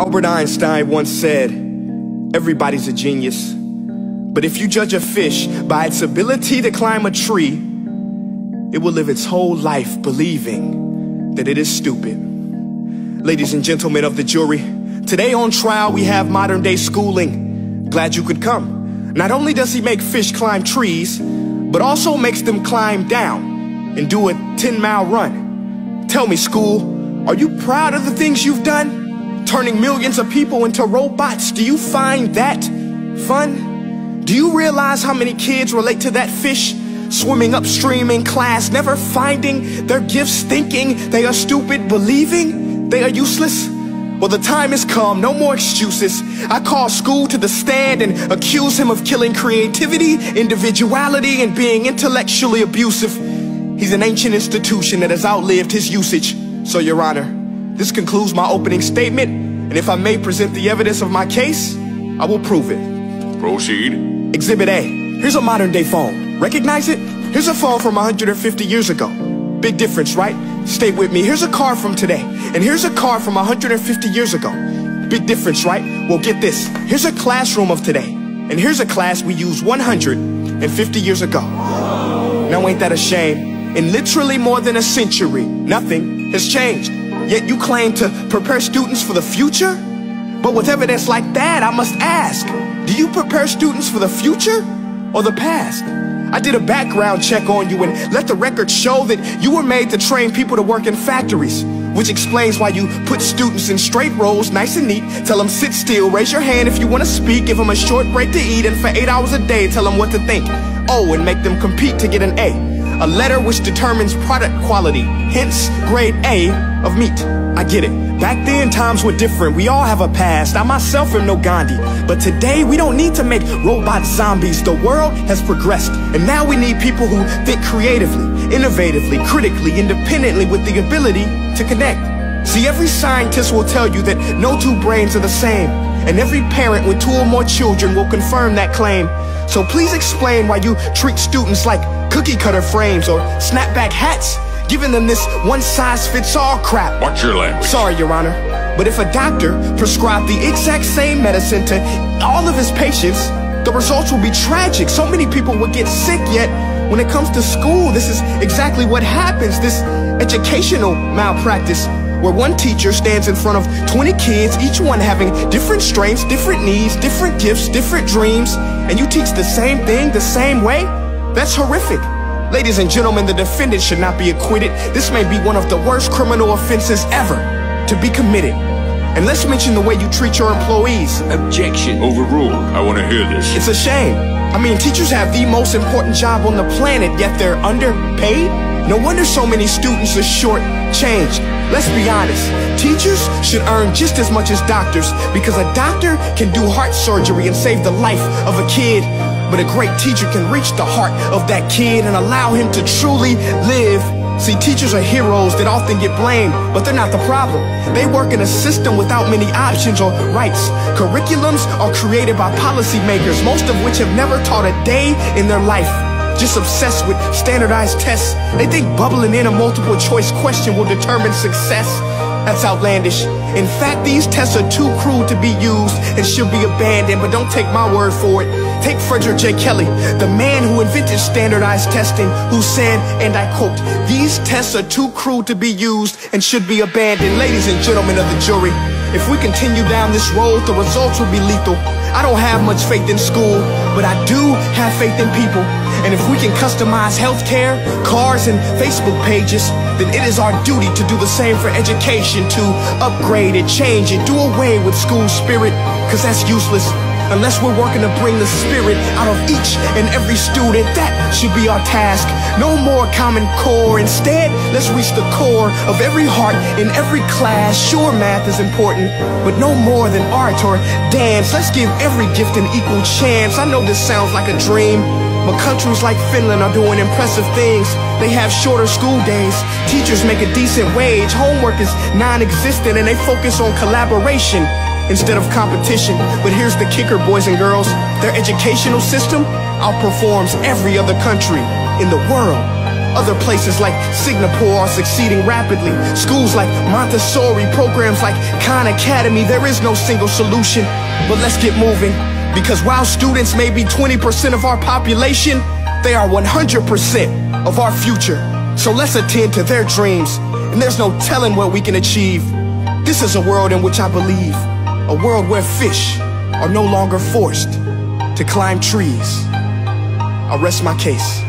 Albert Einstein once said, everybody's a genius, but if you judge a fish by its ability to climb a tree, it will live its whole life believing that it is stupid. Ladies and gentlemen of the jury, today on trial we have modern day schooling. Glad you could come. Not only does he make fish climb trees, but also makes them climb down and do a 10-mile run. Tell me, school, are you proud of the things you've done? Turning millions of people into robots, do you find that fun? Do you realize how many kids relate to that fish? Swimming upstream in class, never finding their gifts, thinking they are stupid, believing they are useless? Well, the time has come, no more excuses. I call school to the stand and accuse him of killing creativity, individuality, and being intellectually abusive. He's an ancient institution that has outlived his usage. So, Your Honor, this concludes my opening statement, and if I may present the evidence of my case, I will prove it. Proceed. Exhibit A. Here's a modern day phone. Recognize it? Here's a phone from 150 years ago. Big difference, right? Stay with me. Here's a car from today, and here's a car from 150 years ago. Big difference, right? Well, get this. Here's a classroom of today, and here's a class we used 150 years ago. Now ain't that a shame? In literally more than a century, nothing has changed. Yet you claim to prepare students for the future? But with evidence like that, I must ask, do you prepare students for the future or the past? I did a background check on you and let the record show that you were made to train people to work in factories, which explains why you put students in straight rows, nice and neat, tell them sit still, raise your hand if you want to speak, give them a short break to eat, and for 8 hours a day tell them what to think. Oh, and make them compete to get an A. A letter which determines product quality, hence grade A of meat. I get it. Back then, times were different. We all have a past. I myself am no Gandhi. But today, we don't need to make robot zombies. The world has progressed. And now we need people who think creatively, innovatively, critically, independently, with the ability to connect. See, every scientist will tell you that no two brains are the same. And every parent with 2 or more children will confirm that claim. So please explain why you treat students like cookie cutter frames or snapback hats, giving them this one-size-fits-all crap. Watch your language. Sorry, Your Honor, but if a doctor prescribed the exact same medicine to all of his patients, the results will be tragic. So many people would get sick, yet when it comes to school, this is exactly what happens. This educational malpractice, where one teacher stands in front of 20 kids, each one having different strengths, different needs, different gifts, different dreams, and you teach the same thing the same way? That's horrific. Ladies and gentlemen, the defendant should not be acquitted. This may be one of the worst criminal offenses ever to be committed. And let's mention the way you treat your employees. Objection. Overruled. I want to hear this. It's a shame. I mean, teachers have the most important job on the planet, yet they're underpaid? No wonder so many students are short-changed. Let's be honest, teachers should earn just as much as doctors, because a doctor can do heart surgery and save the life of a kid, but a great teacher can reach the heart of that kid and allow him to truly live. See, teachers are heroes that often get blamed, but they're not the problem. They work in a system without many options or rights. Curriculums are created by policymakers, most of which have never taught a day in their life. Just obsessed with standardized tests. They think bubbling in a multiple choice question will determine success. That's outlandish. In fact, these tests are too cruel to be used and should be abandoned, but don't take my word for it. Take Frederick J. Kelly, the man who invented standardized testing, who said, and I quote, "These tests are too cruel to be used and should be abandoned." Ladies and gentlemen of the jury, if we continue down this road, the results will be lethal. I don't have much faith in school, but I do have faith in people. And if we can customize healthcare, cars, and Facebook pages, then it is our duty to do the same for education, to upgrade it, change it, do away with school spirit, because that's useless. Unless we're working to bring the spirit out of each and every student, that should be our task. No more Common Core. Instead, let's reach the core of every heart in every class. Sure, math is important, but no more than art or dance. Let's give every gift an equal chance. I know this sounds like a dream, but countries like Finland are doing impressive things. They have shorter school days, teachers make a decent wage, homework is non-existent, and they focus on collaboration instead of competition. But here's the kicker, boys and girls. Their educational system outperforms every other country in the world. Other places like Singapore are succeeding rapidly. Schools like Montessori, programs like Khan Academy. There is no single solution, but let's get moving. Because while students may be 20% of our population, they are 100% of our future. So let's attend to their dreams, and there's no telling what we can achieve. This is a world in which I believe, a world where fish are no longer forced to climb trees. I'll rest my case.